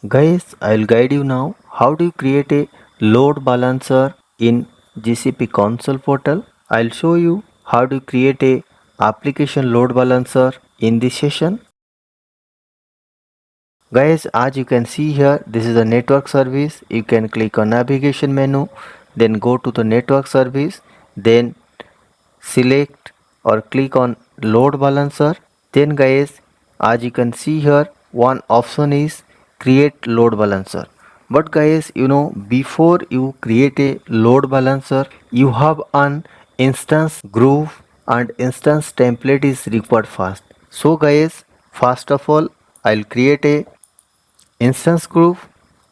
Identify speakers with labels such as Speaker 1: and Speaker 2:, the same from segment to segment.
Speaker 1: Guys, I'll guide you now how do you create a load balancer in GCP console portal. I'll show you how to create a application load balancer in this session. Guys, as you can see here, this is a network service. You can click on navigation menu, then go to the network service, then select or click on load balancer. Then guys, as you can see here, one option is create load balancer. But guys, before you create a load balancer, you have an instance group and instance template is required first. So guys, first of all, I'll create a instance group.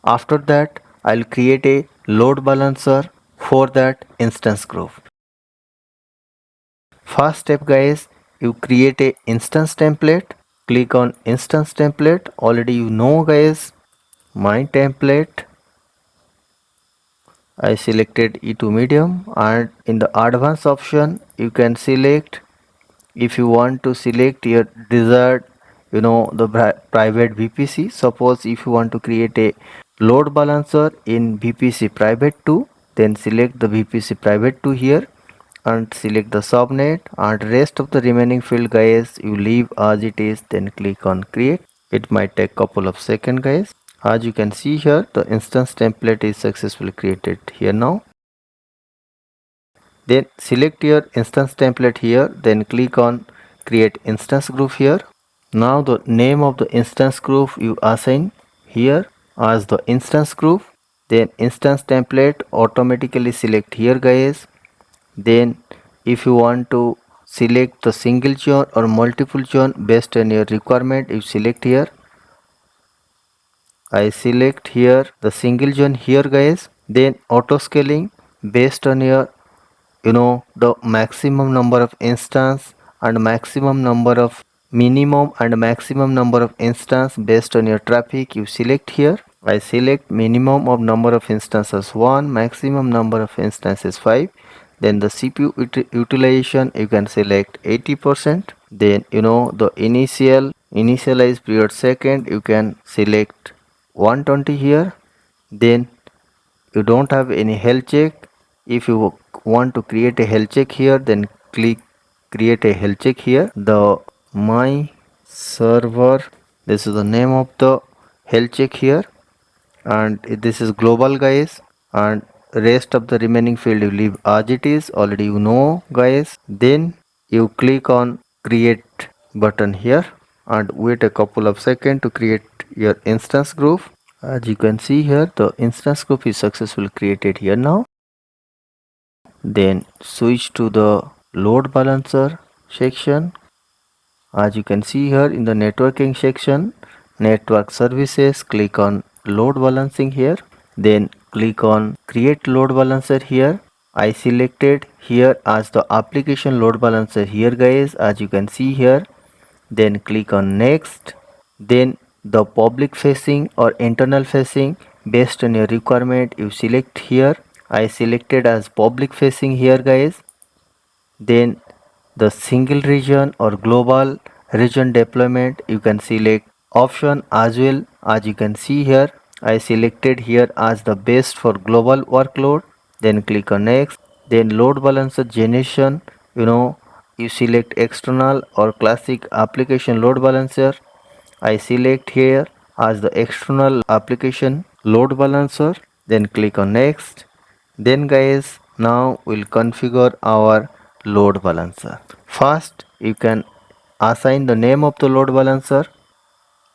Speaker 1: After that, I'll create a load balancer for that instance group. First step guys, you create a instance template. Click on instance template. Already you know guys, my template. I selected E2 medium, and in the advanced option you can select if you want to select your desired the private VPC. Suppose if you want to create a load balancer in VPC private 2, then select the VPC private 2 here and select the subnet, and rest of the remaining field guys you leave as it is, then click on create. It might take couple of seconds guys. As you can see here, the instance template is successfully created here now. Then select your instance template here, then click on create instance group here. Now the name of the instance group you assign here as the instance group. Then instance template automatically select here guys. Then if you want to select the single zone or multiple zone based on your requirement, you select here. I select here the single zone here guys. Then auto scaling based on your the maximum number of instance and maximum number of minimum and maximum number of instance based on your traffic, you select here. I select minimum of number of instances 1, maximum number of instances 5. Then the CPU utilization you can select 80%. Then the initialize period second you can select 120 here. Then you don't have any health check. If you want to create a health check here, then click create a health check here. The my server, this is the name of the health check here, and this is global guys, and rest of the remaining field you leave as it is, already you know guys. Then you click on create button here and wait a couple of seconds to create your instance group. As you can see here, the instance group is successfully created here now. Then switch to the load balancer section. As you can see here in the networking section, network services, click on load balancing here. Then click on create load balancer here. I selected here as the application load balancer here guys, as you can see here. Then click on next. Then the public facing or internal facing based on your requirement you select here. I selected as public facing here guys. Then the single region or global region deployment you can select option as well. As you can see here, I selected here as the best for global workload. Then click on next. Then load balancer generation, you select external or classic application load balancer. I select here as the external application load balancer. Then click on next. Then guys, now we'll configure our load balancer. First you can assign the name of the load balancer,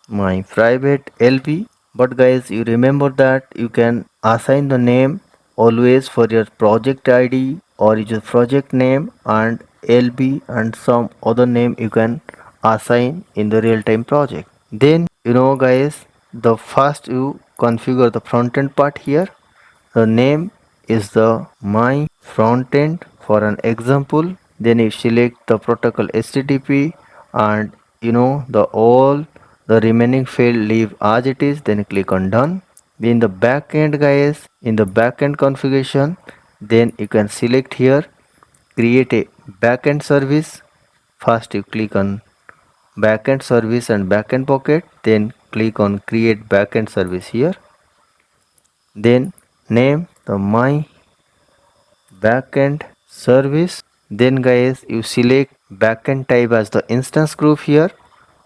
Speaker 1: my private LB. But guys, you remember that you can assign the name always for your project ID or your project name, and LB and some other name you can assign in the real-time project. Then guys, the first you configure the front end part here. The name is the my front end for an example. Then you select the protocol HTTP, and the all the remaining field leave as it is, then click on done. In the back end guys, in the backend configuration, then you can select here create a backend service. First you click on backend service and backend pocket, then click on create backend service here. Then name the my backend service. Then guys, you select backend type as the instance group here.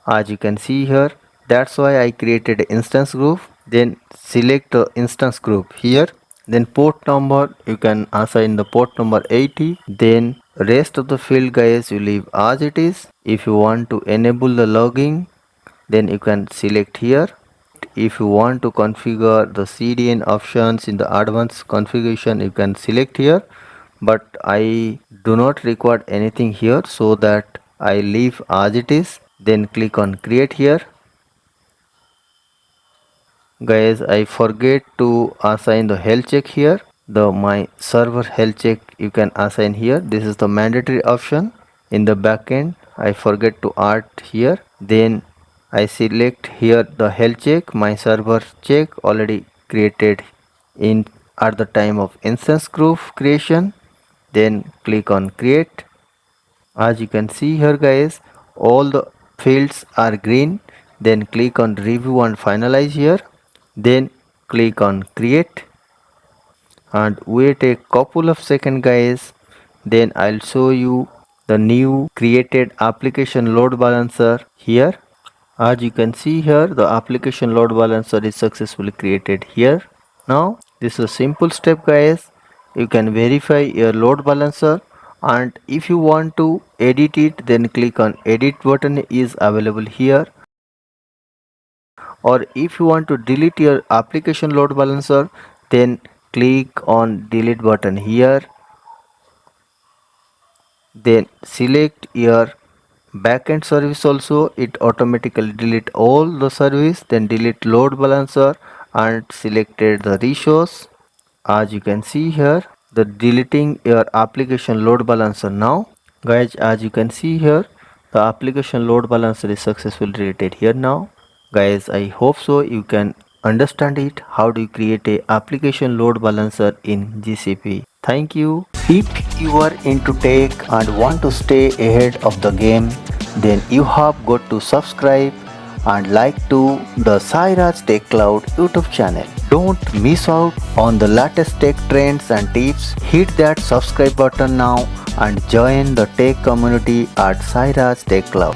Speaker 1: As you can see here, that's why I created instance group. Then select the instance group here. Then port number, you can assign the port number 80. Then rest of the field guys, you leave as it is. If you want to enable the logging, then you can select here. If you want to configure the CDN options in the advanced configuration, you can select here, but I do not require anything here, so that I leave as it is. Then click on create here. Guys, I forget to assign the health check here. The my server health check you can assign here. This is the mandatory option in the backend. I forget to add here. Then I select here the health check, my server check already created in at the time of instance group creation. Then click on create. As you can see here guys, all the fields are green. Then click on review and finalize here. Then click on create and wait a couple of seconds guys. Then I'll show you the new created application load balancer here. As you can see here, the application load balancer is successfully created here. Now this is a simple step guys. You can verify your load balancer, and if you want to edit it, then click on edit button is available here. Or if you want to delete your application load balancer, then click on delete button here. Then select your backend service also, it automatically delete all the service. Then delete load balancer and selected the resource. As you can see here, the deleting your application load balancer now. Guys, as you can see here, the application load balancer is successfully deleted here now. Guys, I hope so you can understand it, how do you create a application load balancer in GCP. Thank you. If you are into tech and want to stay ahead of the game, then you have got to subscribe and like to the Sairaj Tech Cloud YouTube channel. Don't miss out on the latest tech trends and tips. Hit that subscribe button now and join the tech community at Sairaj Tech Cloud.